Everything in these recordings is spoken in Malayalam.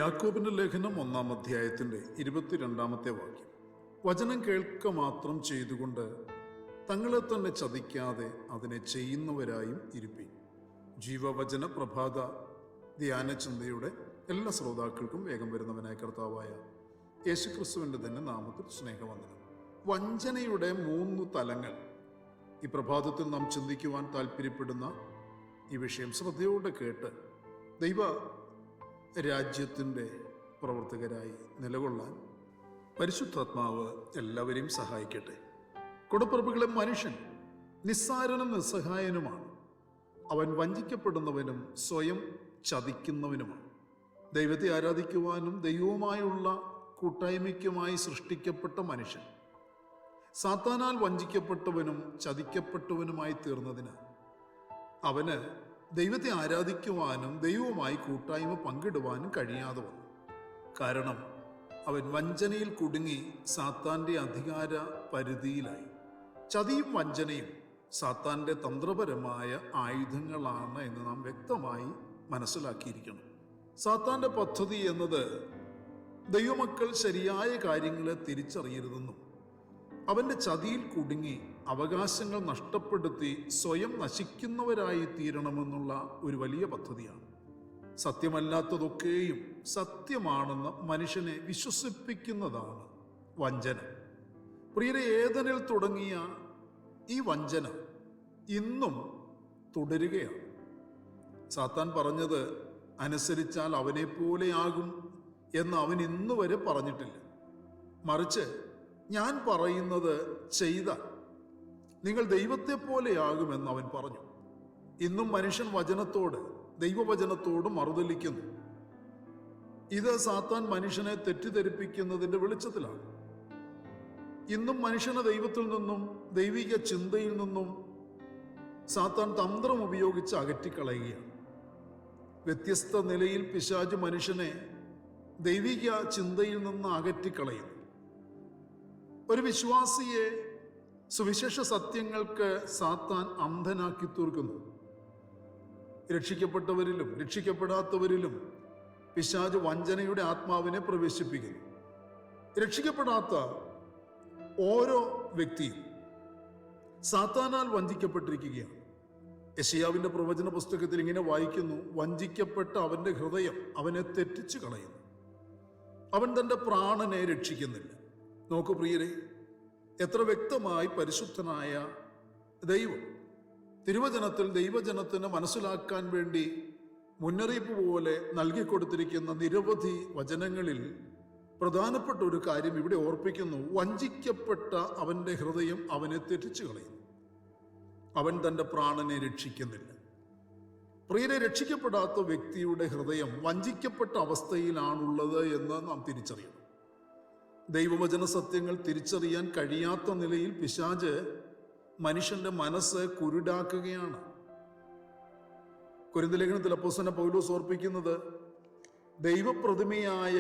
യാക്കോബിന്റെ ലേഖനം 1-ാം അധ്യായത്തിന്റെ 22-ാമത്തെ വാക്യം. വചനം കേൾക്ക മാത്രം ചെയ്തുകൊണ്ട് തങ്ങളെ തന്നെ ചതിക്കാതെ അതിനെ ചെയ്യുന്നവരായും ഇരിപ്പീൻ. ജീവവചന പ്രഭാത ധ്യാന ചിന്തയുടെ എല്ലാ ശ്രോതാക്കൾക്കും വേഗം വരുന്നവനായ കർത്താവായ യേശുക്രിസ്തുവിൻ്റെ തന്നെ നാമത്തിൽ സ്നേഹവന്ദനം. വഞ്ചനയുടെ 3 തലങ്ങൾ ഈ പ്രഭാതത്തിൽ നാം ചിന്തിക്കുവാൻ താല്പര്യപ്പെടുന്ന ഈ വിഷയം ശ്രദ്ധയോടെ കേട്ട് ദൈവ രാജ്യത്തിൻ്റെ പ്രവർത്തകരായി നിലകൊള്ളാൻ പരിശുദ്ധാത്മാവ് എല്ലാവരെയും സഹായിക്കട്ടെ. കൊടുപ്പുറപ്പുകളെ, മനുഷ്യൻ നിസ്സാരനും നിസ്സഹായനുമാണ്. അവൻ വഞ്ചിക്കപ്പെടുന്നവനും സ്വയം ചതിക്കുന്നവനുമാണ്. ദൈവത്തെ ആരാധിക്കുവാനും ദൈവവുമായുള്ള കൂട്ടായ്മയ്ക്കുമായി സൃഷ്ടിക്കപ്പെട്ട മനുഷ്യൻ സാത്താനാൽ വഞ്ചിക്കപ്പെട്ടവനും ചതിക്കപ്പെട്ടവനുമായി തീർന്നതിനാൽ അവന് ദൈവത്തെ ആരാധിക്കുവാനും ദൈവവുമായി കൂട്ടായ്മ പങ്കിടുവാനും കഴിയാതെ വന്നു. കാരണം അവൻ വഞ്ചനയിൽ കുടുങ്ങി സാത്താൻ്റെ അധികാര പരിധിയിലായി. ചതിയും വഞ്ചനയും സാത്താൻ്റെ തന്ത്രപരമായ ആയുധങ്ങളാണ് എന്ന് നാം വ്യക്തമായി മനസ്സിലാക്കിയിരിക്കണം. സാത്താൻ്റെ പദ്ധതി എന്നത് ദൈവമക്കൾ ശരിയായ കാര്യങ്ങളെ തിരിച്ചറിയരുതെന്നും അവൻ്റെ ചതിയിൽ കുടുങ്ങി അവകാശങ്ങൾ നഷ്ടപ്പെടുത്തി സ്വയം നശിക്കുന്നവരായി തീരണമെന്നുള്ള ഒരു വലിയ പദ്ധതിയാണ്. സത്യമല്ലാത്തതൊക്കെയും സത്യമാണെന്ന് മനുഷ്യനെ വിശ്വസിപ്പിക്കുന്നതാണ് വഞ്ചന. പ്രിയരെ, ഏദനിൽ തുടങ്ങിയ ഈ വഞ്ചന ഇന്നും തുടരുകയാണ്. സാത്താൻ പറഞ്ഞത് അനുസരിച്ചാൽ അവനെ പോലെയാകും എന്ന് അവൻ ഇന്നുവരെ പറഞ്ഞിട്ടില്ല. മറിച്ച് ഞാൻ പറയുന്നത് ചെയ്താൽ നിങ്ങൾ ദൈവത്തെ പോലെയാകുമെന്ന് അവൻ പറഞ്ഞു. ഇന്നും മനുഷ്യൻ വചനത്തോട്, ദൈവവചനത്തോട് മറുതലിക്കുന്നു. ഇത് സാത്താൻ മനുഷ്യനെ തെറ്റിദ്ധരിപ്പിക്കുന്നതിൻ്റെ വെളിച്ചത്തിലാണ്. ഇന്നും മനുഷ്യനെ ദൈവത്തിൽ നിന്നും ദൈവിക ചിന്തയിൽ നിന്നും സാത്താൻ തന്ത്രം ഉപയോഗിച്ച് അകറ്റിക്കളയുകയാണ്. വ്യത്യസ്ത നിലയിൽ പിശാച് മനുഷ്യനെ ദൈവിക ചിന്തയിൽ നിന്ന് അകറ്റിക്കളയുന്നു. ഒരു വിശ്വാസിയെ സുവിശേഷ സത്യങ്ങൾക്ക് സാത്താൻ അന്ധനാക്കി തീർക്കുന്നു. രക്ഷിക്കപ്പെട്ടവരിലും രക്ഷിക്കപ്പെടാത്തവരിലും പിശാച് വഞ്ചനയുടെ ആത്മാവിനെ പ്രവേശിപ്പിക്കുന്നു. രക്ഷിക്കപ്പെടാത്ത ഓരോ വ്യക്തിയും സാത്താനാൽ വഞ്ചിക്കപ്പെട്ടിരിക്കുകയാണ്. യെശയ്യാവിന്റെ പ്രവചന പുസ്തകത്തിൽ ഇങ്ങനെ വായിക്കുന്നു: വഞ്ചിക്കപ്പെട്ട അവന്റെ ഹൃദയം അവനെ തെറ്റിച്ചു കളയുന്നു, അവൻ തൻ്റെ പ്രാണനെ രക്ഷിക്കുന്നില്ല. നോക്കൂ പ്രിയരെ, എത്ര വ്യക്തമായി പരിശുദ്ധനായ ദൈവം തിരുവചനത്തിൽ ദൈവജനത്തിന് മനസ്സിലാക്കാൻ വേണ്ടി മുന്നറിയിപ്പ് പോലെ നൽകിക്കൊടുത്തിരിക്കുന്ന നിരവധി വചനങ്ങളിൽ പ്രധാനപ്പെട്ട ഒരു കാര്യം ഇവിടെ ഓർപ്പിക്കുന്നു: വഞ്ചിക്കപ്പെട്ട അവൻ്റെ ഹൃദയം അവനെ തെറ്റിച്ചു കളയുന്നു, അവൻ തൻ്റെ പ്രാണനെ രക്ഷിക്കുന്നില്ല. പ്രിയരെ, രക്ഷിക്കപ്പെടാത്ത വ്യക്തിയുടെ ഹൃദയം വഞ്ചിക്കപ്പെട്ട അവസ്ഥയിലാണുള്ളത് എന്ന് നാം തിരിച്ചറിയണം. ദൈവവചന സത്യങ്ങൾ തിരിച്ചറിയാൻ കഴിയാത്ത നിലയിൽ പിശാച് മനുഷ്യന്റെ മനസ്സ് കുരുടാക്കുകയാണ്. കൊരിന്ത്യർ ലേഖനത്തിൽ അപ്പോസ്തലൻ പൗലോസ് ഓർപ്പിക്കുന്നത്, ദൈവപ്രതിമയായ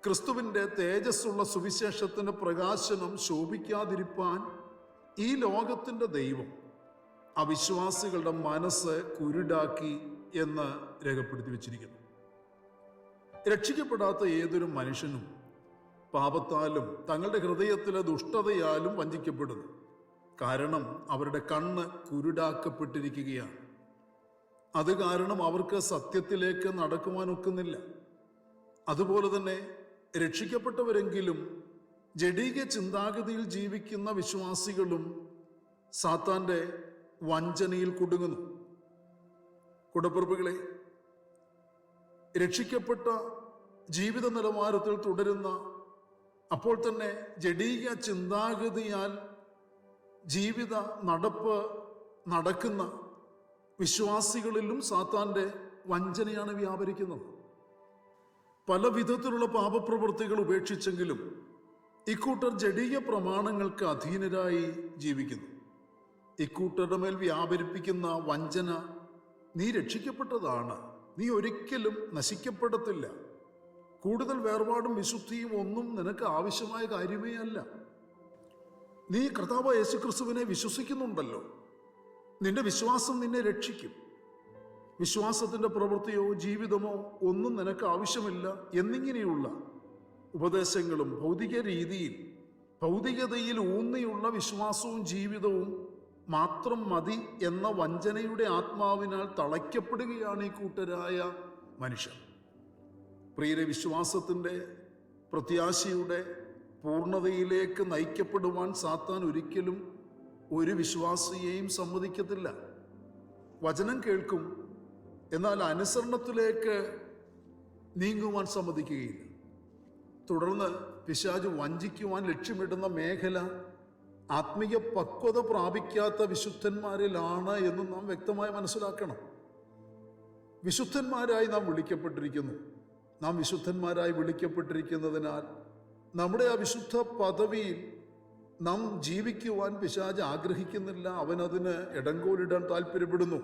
ക്രിസ്തുവിന്റെ തേജസ്സുള്ള സുവിശേഷത്തിന്റെ പ്രകാശനം ശോഭിക്കാതിരിപ്പാൻ ഈ ലോകത്തിന്റെ ദൈവം അവിശ്വാസികളുടെ മനസ്സ് കുരുടാക്കി എന്ന് രേഖപ്പെടുത്തി വച്ചിരിക്കുന്നു. രക്ഷിക്കപ്പെടാത്ത ഏതൊരു മനുഷ്യനും പാപത്താലും തങ്ങളുടെ ഹൃദയത്തിലെ ദുഷ്ടതയാലും വഞ്ചിക്കപ്പെടുന്നു. കാരണം അവരുടെ കണ്ണ് കുരുടാക്കപ്പെട്ടിരിക്കുകയാണ്. അത് കാരണം അവർക്ക് സത്യത്തിലേക്ക് നടക്കുവാൻ ഒക്കുന്നില്ല. അതുപോലെ തന്നെ രക്ഷിക്കപ്പെട്ടവരെങ്കിലും ജഡീക ചിന്താഗതിയിൽ ജീവിക്കുന്ന വിശ്വാസികളും സാത്താന്റെ വഞ്ചനയിൽ കുടുങ്ങുന്നു. കൂടപ്പിറപ്പുകളെ, രക്ഷിക്കപ്പെട്ട ജീവിത നിലവാരത്തിൽ തുടരുന്ന, അപ്പോൾ തന്നെ ജഡീക ചിന്താഗതിയാൽ ജീവിത നടക്കുന്ന വിശ്വാസികളിലും സാത്താൻ്റെ വഞ്ചനയാണ് വ്യാപരിക്കുന്നത്. പല വിധത്തിലുള്ള പാപപ്രവൃത്തികൾ ഉപേക്ഷിച്ചെങ്കിലും ഇക്കൂട്ടർ ജഡീക പ്രമാണങ്ങൾക്ക് അധീനരായി ജീവിക്കുന്നു. ഇക്കൂട്ടരുടെ മേൽ വ്യാപരിപ്പിക്കുന്ന വഞ്ചന: നീ രക്ഷിക്കപ്പെട്ടതാണ്, നീ ഒരിക്കലും നശിക്കപ്പെടത്തില്ല, കൂടുതൽ വേർപാടും വിശുദ്ധിയും ഒന്നും നിനക്ക് ആവശ്യമായ കാര്യമേ അല്ല, നീ കർത്താവ് യേശുക്രിസ്തുവിനെ വിശ്വസിക്കുന്നുണ്ടല്ലോ, നിന്റെ വിശ്വാസം നിന്നെ രക്ഷിക്കും. വിശ്വാസത്തിൻ്റെ പ്രവൃത്തിയോ ജീവിതമോ ഒന്നും നിനക്ക് ആവശ്യമില്ല എന്നിങ്ങനെയുള്ള ഉപദേശങ്ങളും ഭൗതികതയിൽ ഊന്നിയുള്ള വിശ്വാസവും ജീവിതവും മാത്രം മതി എന്ന വഞ്ചനയുടെ ആത്മാവിനാൽ തളയ്ക്കപ്പെടുകയാണ് ഈ കൂട്ടരായ മനുഷ്യർ. പ്രിയരെ, വിശ്വാസത്തിൻ്റെ പ്രത്യാശയുടെ പൂർണ്ണതയിലേക്ക് നയിക്കപ്പെടുവാൻ സാത്താൻ ഒരിക്കലും ഒരു വിശ്വാസിയെയും സമ്മതിക്കത്തില്ല. വചനം കേൾക്കും, എന്നാൽ അനുസരണത്തിലേക്ക് നീങ്ങുവാൻ സമ്മതിക്കുകയില്ല. തുടർന്ന് പിശാച് വഞ്ചിക്കുവാൻ ലക്ഷ്യമിടുന്ന മേഖല ആത്മീയ പക്വത പ്രാപിക്കാത്ത വിശുദ്ധന്മാരിലാണ് എന്ന് നാം വ്യക്തമായി മനസ്സിലാക്കണം. വിശുദ്ധന്മാരായി നാം വിളിക്കപ്പെട്ടിരിക്കുന്നു. നാം വിശുദ്ധന്മാരായി വിളിക്കപ്പെട്ടിരിക്കുന്നതിനാൽ നമ്മുടെ ആ വിശുദ്ധ പദവിയിൽ നാം ജീവിക്കുവാൻ പിശാച് ആഗ്രഹിക്കുന്നില്ല. അവനതിന് ഇടങ്കോലിടാൻ താല്പര്യപ്പെടുന്നു.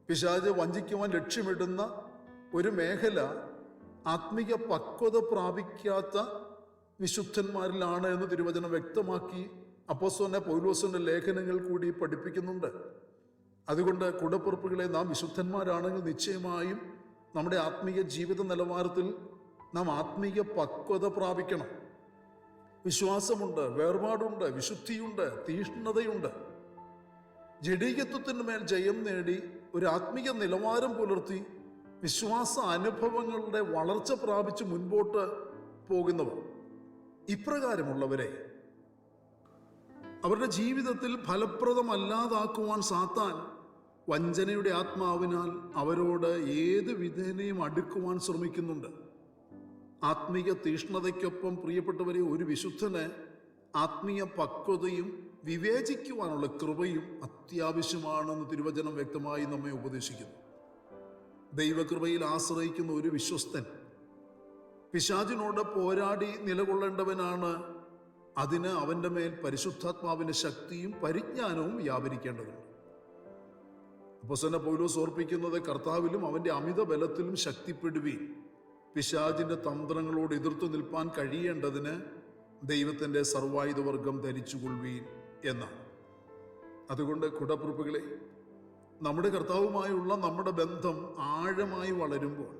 പിശാച് വഞ്ചിക്കുവാൻ ലക്ഷ്യമിടുന്ന ഒരു മേഖല ആത്മീയ പക്വത പ്രാപിക്കാത്ത വിശുദ്ധന്മാരിലാണ് എന്ന് തിരുവചനം വ്യക്തമാക്കി അപ്പോസ്തലനായ പൗലോസിന്റെ ലേഖനങ്ങൾ കൂടി പഠിപ്പിക്കുന്നുണ്ട്. അതുകൊണ്ട് കൂടപ്പിറപ്പുകളെ, നാം വിശുദ്ധന്മാരാണെങ്കിൽ നിശ്ചയമായും നമ്മുടെ ആത്മീയ ജീവിത നിലവാരത്തിൽ നാം ആത്മീയ പക്വത പ്രാപിക്കണം. വിശ്വാസമുണ്ട്, വേർപാടുണ്ട്, വിശുദ്ധിയുണ്ട്, തീഷ്ണതയുണ്ട്. ജഡീകത്വത്തിന് മേൽ ജയം നേടി ഒരു ആത്മീയ നിലവാരം പുലർത്തി വിശ്വാസ അനുഭവങ്ങളുടെ വളർച്ച പ്രാപിച്ച് മുൻപോട്ട് പോകുന്നവർ, ഇപ്രകാരമുള്ളവരെ അവരുടെ ജീവിതത്തിൽ ഫലപ്രദമല്ലാതാക്കുവാൻ സാത്താൻ വഞ്ചനയുടെ ആത്മാവിനാൽ അവരോട് ഏത് വിധേനയും അടുക്കുവാൻ ശ്രമിക്കുന്നുണ്ട്. ആത്മീയ തീഷ്ണതയ്ക്കൊപ്പം പ്രിയപ്പെട്ടവരെ, ഒരു വിശുദ്ധന് ആത്മീയ പക്വതയും വിവേചിക്കുവാനുള്ള കൃപയും അത്യാവശ്യമാണെന്ന് തിരുവചനം വ്യക്തമായി നമ്മെ ഉപദേശിക്കുന്നു. ദൈവകൃപയിൽ ആശ്രയിക്കുന്ന ഒരു വിശ്വസ്തൻ പിശാചിനോട് പോരാടി നിലകൊള്ളേണ്ടവനാണ്. അതിന് അവൻ്റെ മേൽ പരിശുദ്ധാത്മാവിൻ്റെ ശക്തിയും പരിജ്ഞാനവും വ്യാപരിക്കേണ്ടതുണ്ട്. അപ്പോസ്തലനായ പൗലോസ് ഓർപ്പിക്കുന്നത്, കർത്താവിലും അവൻ്റെ അമിത ബലത്തിലും ശക്തിപ്പെടുവീൻ, പിശാചിൻ്റെ തന്ത്രങ്ങളോട് എതിർത്തു നിൽപ്പാൻ കഴിയേണ്ടതിന് ദൈവത്തിൻ്റെ സർവായുധവർഗം ധരിച്ചുകൊള്ളുവീൻ എന്നാണ്. അതുകൊണ്ട് കൂടപ്പിറപ്പുകളെ, നമ്മുടെ കർത്താവുമായുള്ള നമ്മുടെ ബന്ധം ആഴമായി വളരുമ്പോൾ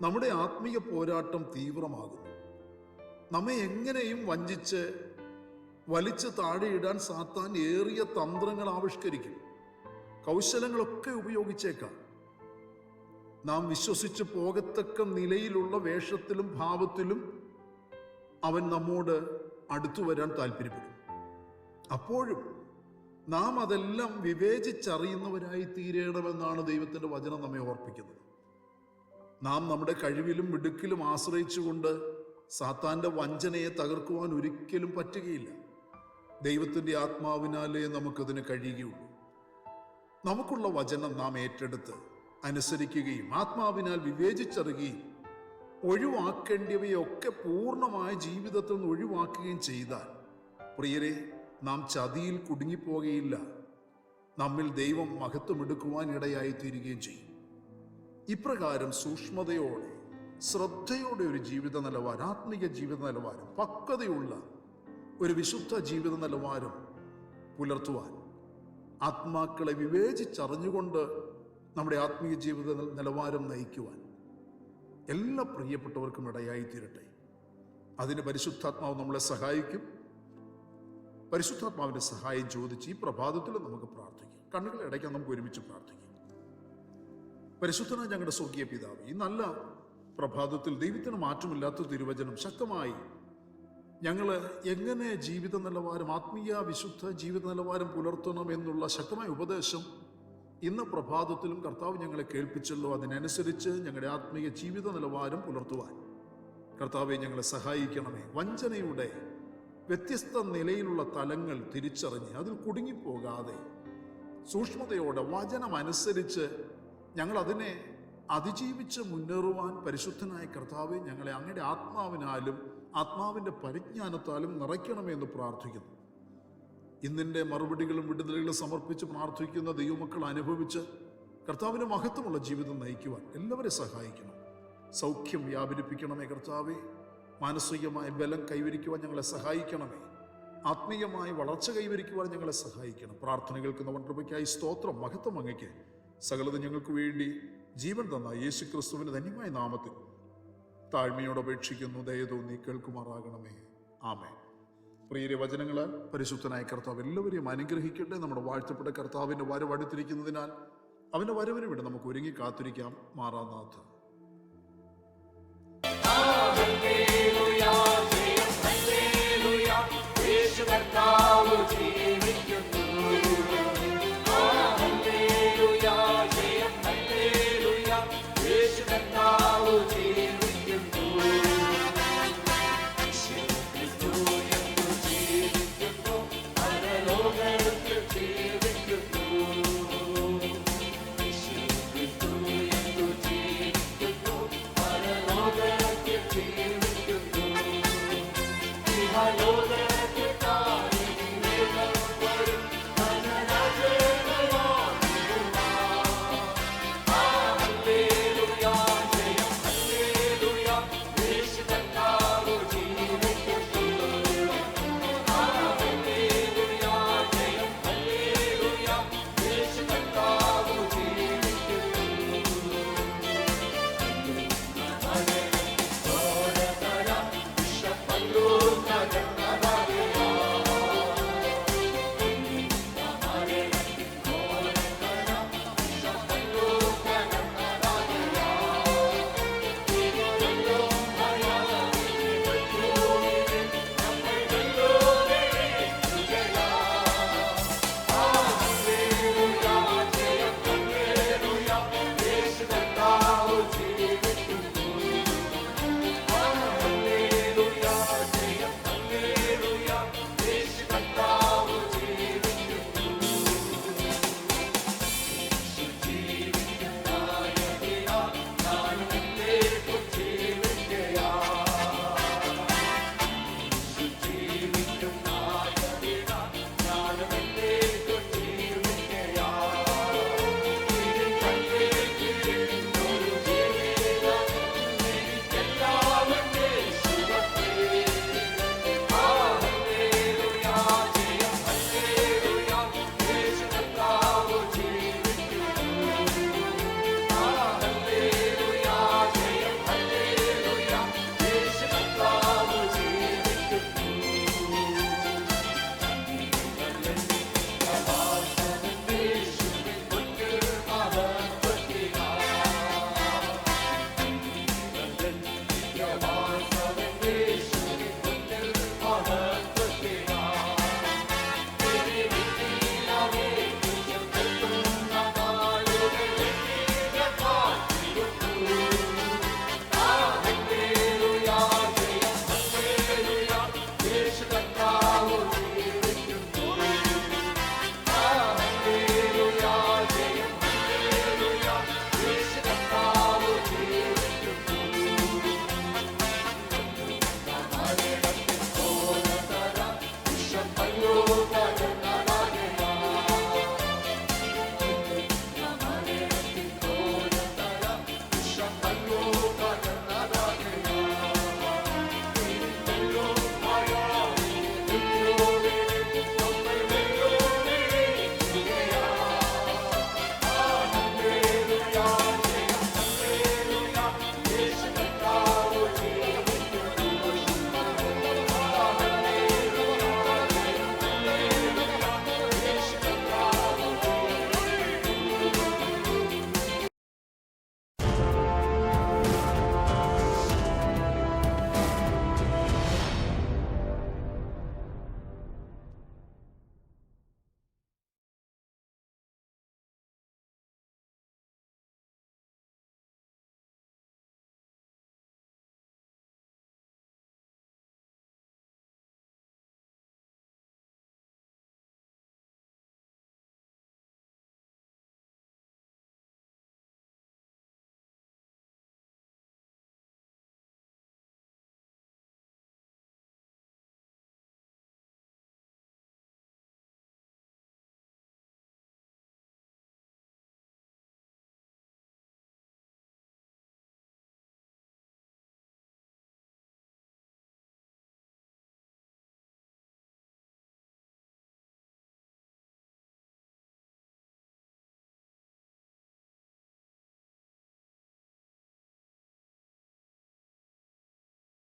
നമ്മുടെ ആത്മീയ പോരാട്ടം തീവ്രമാകുന്നു. നമ്മെ എങ്ങനെയും വഞ്ചിച്ച് വലിച്ച് താഴെയിടാൻ സാത്താൻ ഏറിയ തന്ത്രങ്ങൾ ആവിഷ്കരിക്കും. കൗശലങ്ങളൊക്കെ ഉപയോഗിച്ചേക്കാം. നാം വിശ്വസിച്ച് പോകത്തക്ക നിലയിലുള്ള വേഷത്തിലും ഭാവത്തിലും അവൻ നമ്മോട് അടുത്തു വരാൻ താല്പര്യപ്പെടും. അപ്പോഴും നാം അതെല്ലാം വിവേചിച്ചറിയുന്നവരായി തീരണമെന്നാണ് ദൈവത്തിൻ്റെ വചനം നമ്മെ ഓർപ്പിക്കുന്നത്. നാം നമ്മുടെ കഴിവിലും മിടുക്കിലും ആശ്രയിച്ചുകൊണ്ട് സാത്താൻ്റെ വഞ്ചനയെ തകർക്കുവാൻ ഒരിക്കലും പറ്റുകയില്ല. ദൈവത്തിൻ്റെ ആത്മാവിനാലേ നമുക്കതിന് കഴിയുകയുള്ളൂ. നമുക്കുള്ള വചനം നാം ഏറ്റെടുത്ത് അനുസരിക്കുകയും ആത്മാവിനാൽ വിവേചിച്ചറിയുകയും ഒഴിവാക്കേണ്ടിയവയൊക്കെ പൂർണ്ണമായ ജീവിതത്തിൽ നിന്ന് ഒഴിവാക്കുകയും ചെയ്താൽ, പ്രിയരെ, നാം ചതിയിൽ കുടുങ്ങിപ്പോകുകയില്ല. നമ്മിൽ ദൈവം മഹത്വമെടുക്കുവാൻ ഇടയായി തീരുകയും ചെയ്യും. ഇപ്രകാരം സൂക്ഷ്മതയോടെ, ശ്രദ്ധയോടെ ഒരു ജീവിത നിലവാരം, ആത്മീയ ജീവിത നിലവാരം, പക്വതയുള്ള ഒരു വിശുദ്ധ ജീവിത നിലവാരം പുലർത്തുവാൻ, ആത്മാക്കളെ വിവേചിച്ചറിഞ്ഞുകൊണ്ട് നമ്മുടെ ആത്മീയ ജീവിത നിലവാരം നയിക്കുവാൻ എല്ലാ പ്രിയപ്പെട്ടവർക്കും ഇടയായി തീരട്ടെ. അതിന് പരിശുദ്ധാത്മാവ് നമ്മളെ സഹായിക്കും. പരിശുദ്ധാത്മാവിൻ്റെ സഹായം ചോദിച്ച് ഈ പ്രഭാതത്തിൽ നമുക്ക് പ്രാർത്ഥിക്കാം. കണ്ണുകളെ അടയ്ക്കാൻ നമുക്ക് ഒരുമിച്ച് പ്രാർത്ഥിക്കാം. പരിശുദ്ധനായ ഞങ്ങളുടെ സ്വർഗീയ പിതാവേ, ഈ നല്ല പ്രഭാതത്തിൽ ദൈവത്തിന് മാറ്റമില്ലാത്ത തിരുവചനം ശക്തമായി ഞങ്ങൾ എങ്ങനെ ജീവിത നിലവാരം, ആത്മീയ വിശുദ്ധ ജീവിത നിലവാരം പുലർത്തണം എന്നുള്ള ശക്തമായ ഉപദേശം ഇന്ന് പ്രഭാതത്തിലും കർത്താവ് ഞങ്ങളെ കേൾപ്പിച്ചല്ലോ. അതിനനുസരിച്ച് ഞങ്ങളുടെ ആത്മീയ ജീവിത നിലവാരം പുലർത്തുവാൻ കർത്താവെ ഞങ്ങളെ സഹായിക്കണമേ. വഞ്ചനയുടെ വ്യത്യസ്ത നിലയിലുള്ള തലങ്ങൾ തിരിച്ചറിഞ്ഞ് അതിൽ കുടുങ്ങിപ്പോകാതെ സൂക്ഷ്മതയോടെ വചനമനുസരിച്ച് ഞങ്ങൾ അതിനെ അതിജീവിച്ച് മുന്നേറുവാൻ പരിശുദ്ധനായ കർത്താവെ ഞങ്ങളെ അങ്ങയുടെ ആത്മാവിനാലും ആത്മാവിൻ്റെ പരിജ്ഞാനത്താലും നിറയ്ക്കണമെന്ന് പ്രാർത്ഥിക്കുന്നു. ഇന്നിൻ്റെ മറുപടികളും വിടുതലുകളും സമർപ്പിച്ച് പ്രാർത്ഥിക്കുന്ന ദൈവമക്കൾ അനുഭവിച്ച് കർത്താവിന് മഹത്വമുള്ള ജീവിതം നയിക്കുവാൻ എല്ലാവരെയും സഹായിക്കണം. സൗഖ്യം വ്യാപരിപ്പിക്കണമേ കർത്താവെ. മാനസികമായ ബലം കൈവരിക്കുവാൻ ഞങ്ങളെ സഹായിക്കണമേ. ആത്മീയമായ വളർച്ച കൈവരിക്കുവാൻ ഞങ്ങളെ സഹായിക്കണം. പ്രാർത്ഥനകൾക്ക് നമ്മുടെ കൃപയ്ക്കായി സ്തോത്രം. മഹത്വം അങ്ങയ്ക്ക്. സകലത് ഞങ്ങൾക്ക് വേണ്ടി ജീവൻ തന്ന യേശു ക്രിസ്തുവിന്റെ ധന്യമായ നാമത്തിൽ താഴ്മയോട് അപേക്ഷിക്കുന്നു, ദയ തോന്നി കേൾക്കുമാറാകണമേ. ആമേൻ. പ്രിയരെ, വചനങ്ങളാൽ പരിശുദ്ധനായ കർത്താവ് എല്ലാവരെയും അനുഗ്രഹിക്കട്ടെ. നമ്മുടെ വാഴ്ത്തപ്പെട്ട കർത്താവിന്റെ വരവ് അടുത്തിരിക്കുന്നതിനാൽ അവന്റെ വരവിന് വേണ്ടി നമുക്ക് ഒരുങ്ങി കാത്തിരിക്കാം. മാറാനാഥ. I know that